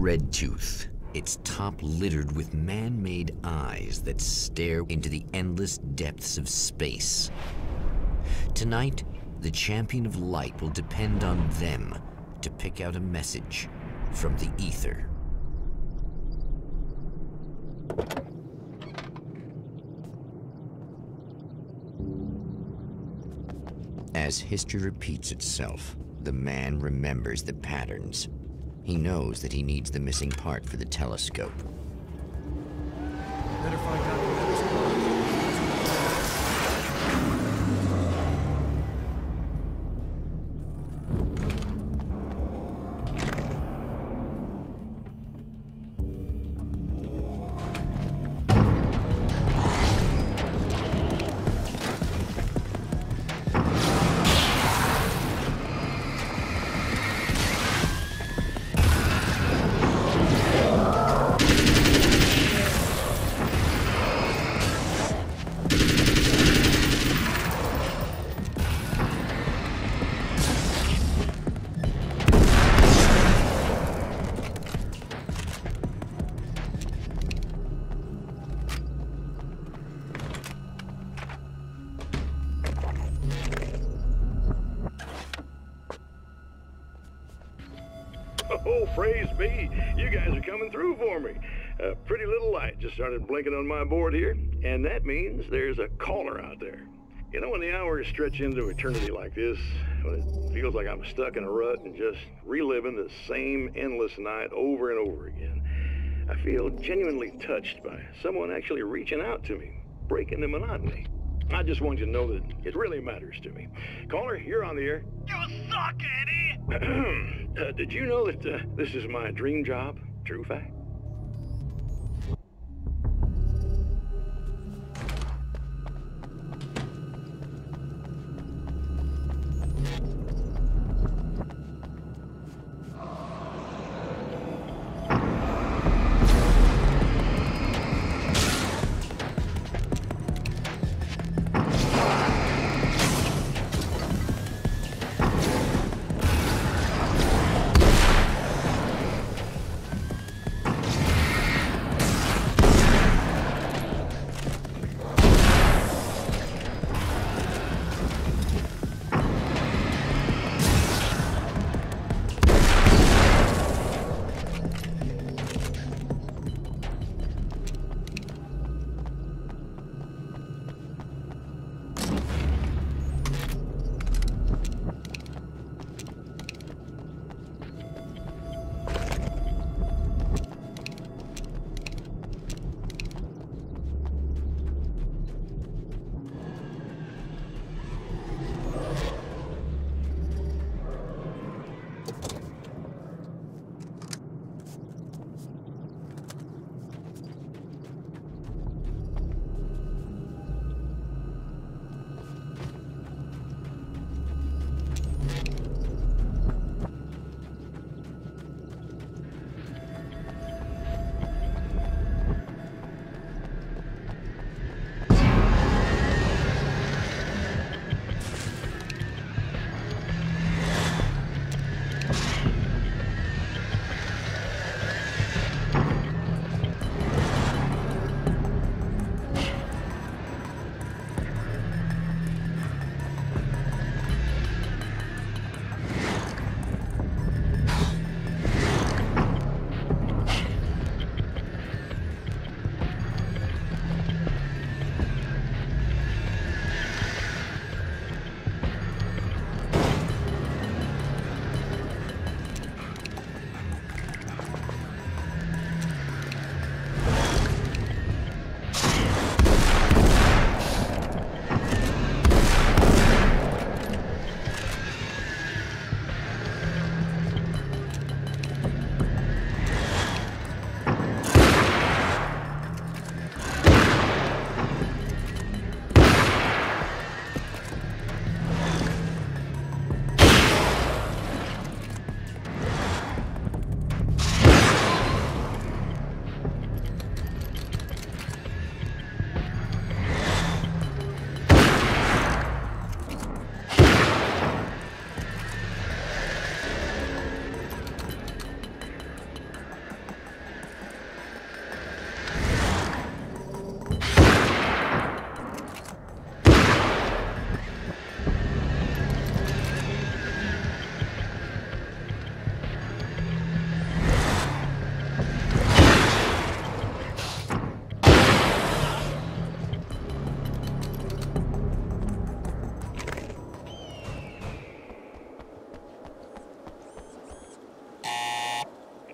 red tooth, its top littered with man-made eyes that stare into the endless depths of space. Tonight, the champion of light will depend on them to pick out a message from the ether. As history repeats itself, the man remembers the patterns. He knows that he needs the missing part for the telescope. Better find out the other spot. Oh, praise be. You guys are coming through for me. A pretty little light just started blinking on my board here, and that means there's a caller out there. You know, when the hours stretch into eternity like this, when it feels like I'm stuck in a rut and just reliving the same endless night over and over again, I feel genuinely touched by someone actually reaching out to me, breaking the monotony. I just want you to know that it really matters to me. Caller, you're on the air. You suck, Eddie! Did you know that this is my dream job? True fact.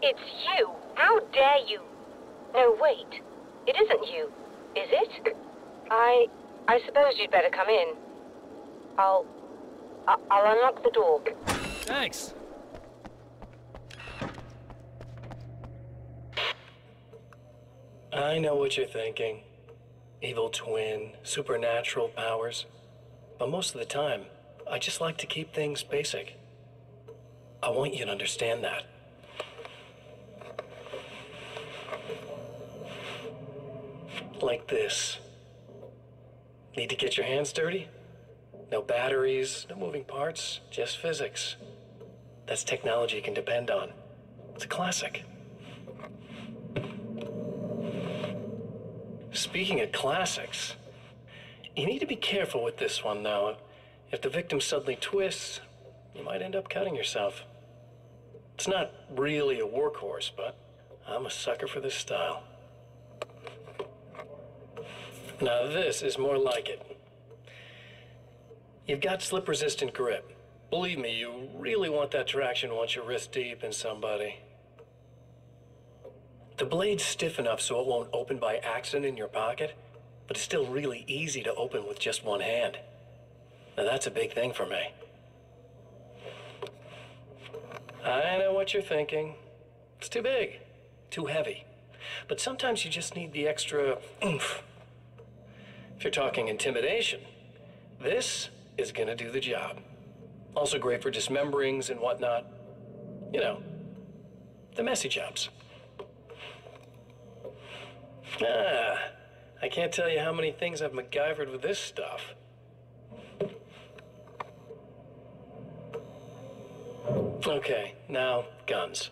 It's you. How dare you? No, wait. It isn't you, is it? I suppose you'd better come in. I'll unlock the door. Thanks. I know what you're thinking. Evil twin, supernatural powers. But most of the time, I just like to keep things basic. I want you to understand that. Like this. Need to get your hands dirty? No batteries, no moving parts, just physics. That's technology you can depend on. It's a classic. Speaking of classics, you need to be careful with this one, though. If the victim suddenly twists, you might end up cutting yourself. It's not really a workhorse, but I'm a sucker for this style. Now this is more like it. You've got slip-resistant grip. Believe me, you really want that traction once you're wrist deep in somebody. The blade's stiff enough so it won't open by accident in your pocket, but it's still really easy to open with just one hand. Now that's a big thing for me. I know what you're thinking. It's too big, too heavy. But sometimes you just need the extra oomph. If you're talking intimidation, this is gonna do the job. Also great for dismemberings and whatnot. You know, the messy jobs. I can't tell you how many things I've MacGyvered with this stuff. Okay, now, guns.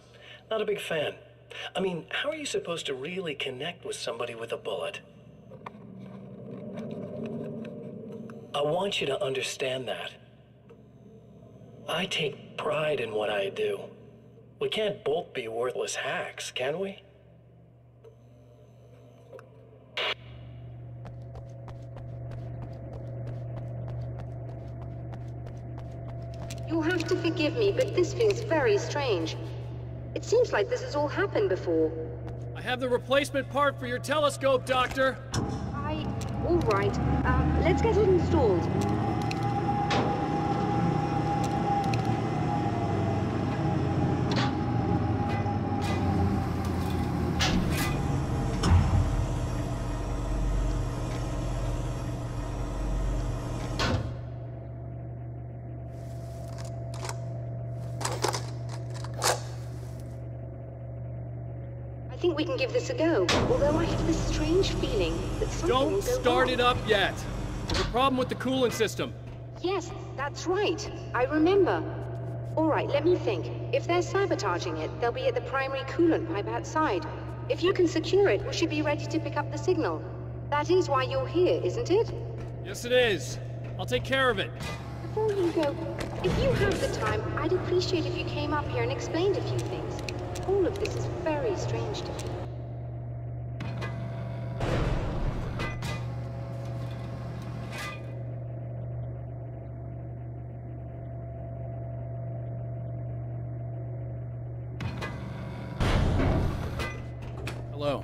Not a big fan. I mean, how are you supposed to really connect with somebody with a bullet? I want you to understand that. I take pride in what I do. We can't both be worthless hacks, can we? You'll have to forgive me, but this feels very strange. It seems like this has all happened before. I have the replacement part for your telescope, Doctor. All right. Let's get it installed. I think we can give this a go, although I have this strange feeling that something will Don't go start wrong. it up yet. There's a problem with the coolant system. Yes, that's right. I remember. All right, let me think. If they're sabotaging it, they'll be at the primary coolant pipe outside. If you can secure it, we should be ready to pick up the signal. That is why you're here, isn't it? Yes, it is. I'll take care of it. Before you go, if you have the time, I'd appreciate if you came up here and explained a few things. All of this is very strange to me. Hello.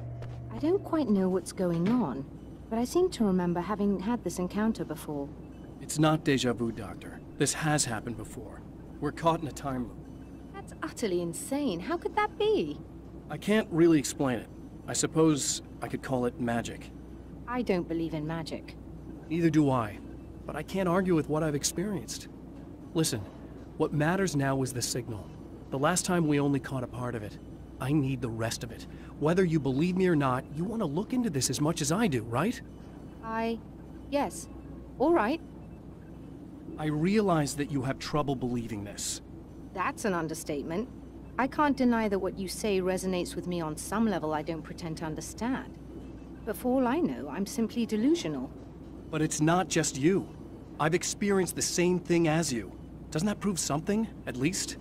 I don't quite know what's going on, but I seem to remember having had this encounter before. It's not deja vu, Doctor. This has happened before. We're caught in a time loop. That's utterly insane. How could that be? I can't really explain it. I suppose I could call it magic. I don't believe in magic. Neither do I, but I can't argue with what I've experienced. Listen, what matters now is the signal. The last time we only caught a part of it. I need the rest of it. Whether you believe me or not, you want to look into this as much as I do, right? Yes. All right. I realize that you have trouble believing this. That's an understatement. I can't deny that what you say resonates with me on some level I don't pretend to understand. But for all I know, I'm simply delusional. But it's not just you. I've experienced the same thing as you. Doesn't that prove something, at least?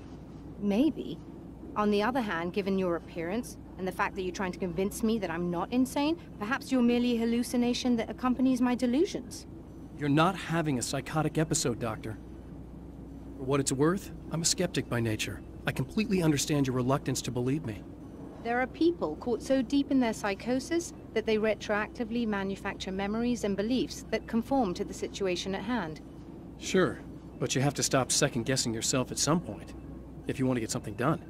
Maybe. On the other hand, given your appearance, and the fact that you're trying to convince me that I'm not insane, perhaps you're merely a hallucination that accompanies my delusions. You're not having a psychotic episode, Doctor. For what it's worth, I'm a skeptic by nature. I completely understand your reluctance to believe me. There are people caught so deep in their psychosis that they retroactively manufacture memories and beliefs that conform to the situation at hand. Sure, but you have to stop second-guessing yourself at some point, if you want to get something done.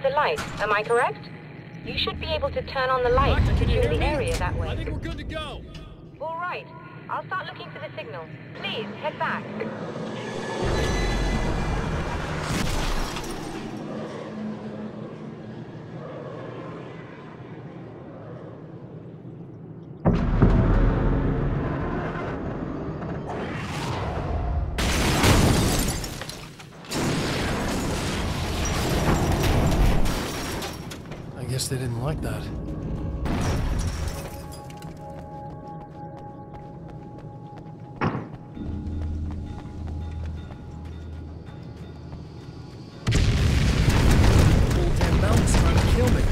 The light, am I correct? You should be able to turn on the light to secure the area that way. I think we're good to go. All right. I'll start looking for the signal. Please, head back. I guess they didn't like that. Old damn mountain's trying to kill me.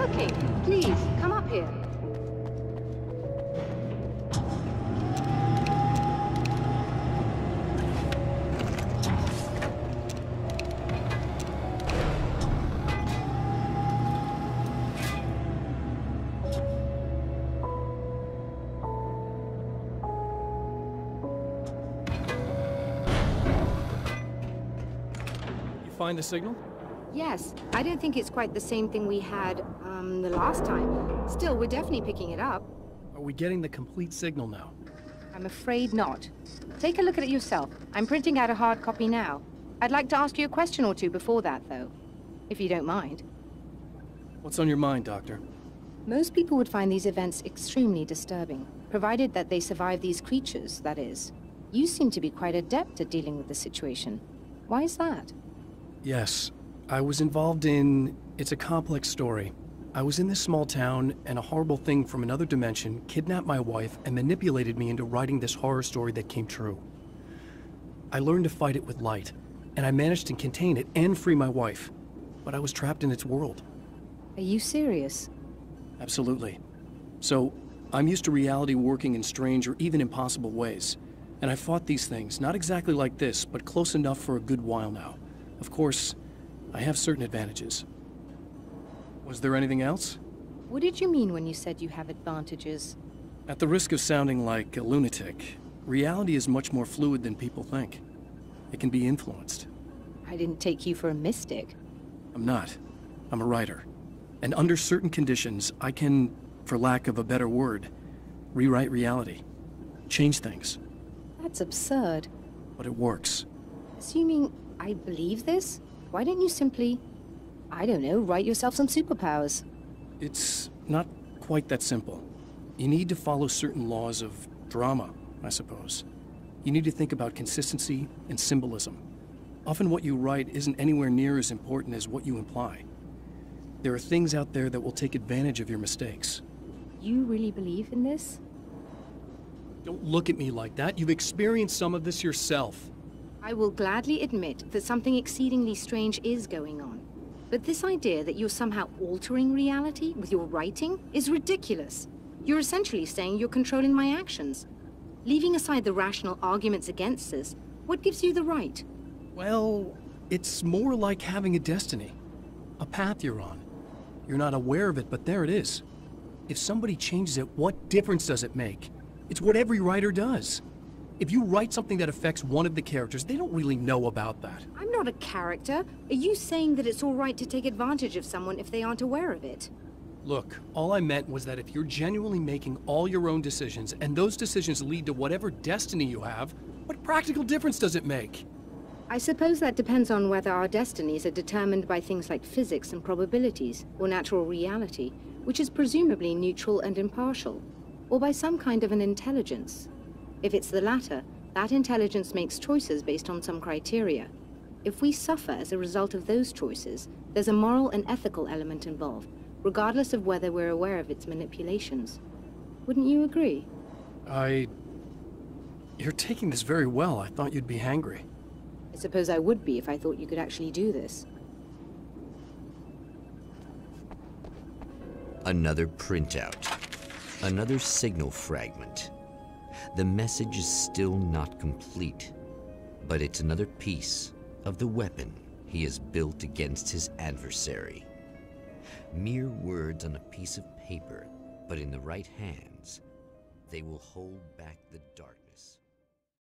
looking? Please, come up here. Find the signal? Yes. I don't think it's quite the same thing we had, the last time. Still, we're definitely picking it up. Are we getting the complete signal now? I'm afraid not. Take a look at it yourself. I'm printing out a hard copy now. I'd like to ask you a question or two before that, though. If you don't mind. What's on your mind, Doctor? Most people would find these events extremely disturbing, provided that they survive these creatures, that is. You seem to be quite adept at dealing with the situation. Why is that? Yes. I was involved in... It's a complex story. I was in this small town, and a horrible thing from another dimension kidnapped my wife and manipulated me into writing this horror story that came true. I learned to fight it with light, and I managed to contain it and free my wife. But I was trapped in its world. Are you serious? Absolutely. So, I'm used to reality working in strange or even impossible ways. And I fought these things, not exactly like this, but close enough for a good while now. Of course, I have certain advantages. Was there anything else? What did you mean when you said you have advantages? At the risk of sounding like a lunatic, reality is much more fluid than people think. It can be influenced. I didn't take you for a mystic. I'm not. I'm a writer. And under certain conditions, I can, for lack of a better word, rewrite reality. Change things. That's absurd. But it works. Assuming I believe this, why don't you simply, I don't know, write yourself some superpowers? It's not quite that simple. You need to follow certain laws of drama, I suppose. You need to think about consistency and symbolism. Often what you write isn't anywhere near as important as what you imply. There are things out there that will take advantage of your mistakes. You really believe in this? Don't look at me like that. You've experienced some of this yourself. I will gladly admit that something exceedingly strange is going on. But this idea that you're somehow altering reality with your writing is ridiculous. You're essentially saying you're controlling my actions. Leaving aside the rational arguments against this, what gives you the right? Well, it's more like having a destiny. A path you're on. You're not aware of it, but there it is. If somebody changes it, what difference does it make? It's what every writer does. If you write something that affects one of the characters, they don't really know about that. I'm not a character. Are you saying that it's all right to take advantage of someone if they aren't aware of it? Look, all I meant was that if you're genuinely making all your own decisions, and those decisions lead to whatever destiny you have, what practical difference does it make? I suppose that depends on whether our destinies are determined by things like physics and probabilities, or natural reality, which is presumably neutral and impartial, or by some kind of an intelligence. If it's the latter, that intelligence makes choices based on some criteria. If we suffer as a result of those choices, there's a moral and ethical element involved, regardless of whether we're aware of its manipulations. Wouldn't you agree? You're taking this very well. I thought you'd be angry. I suppose I would be if I thought you could actually do this. Another printout. Another signal fragment. The message is still not complete, but it's another piece of the weapon he has built against his adversary. Mere words on a piece of paper, but in the right hands, they will hold back the dark.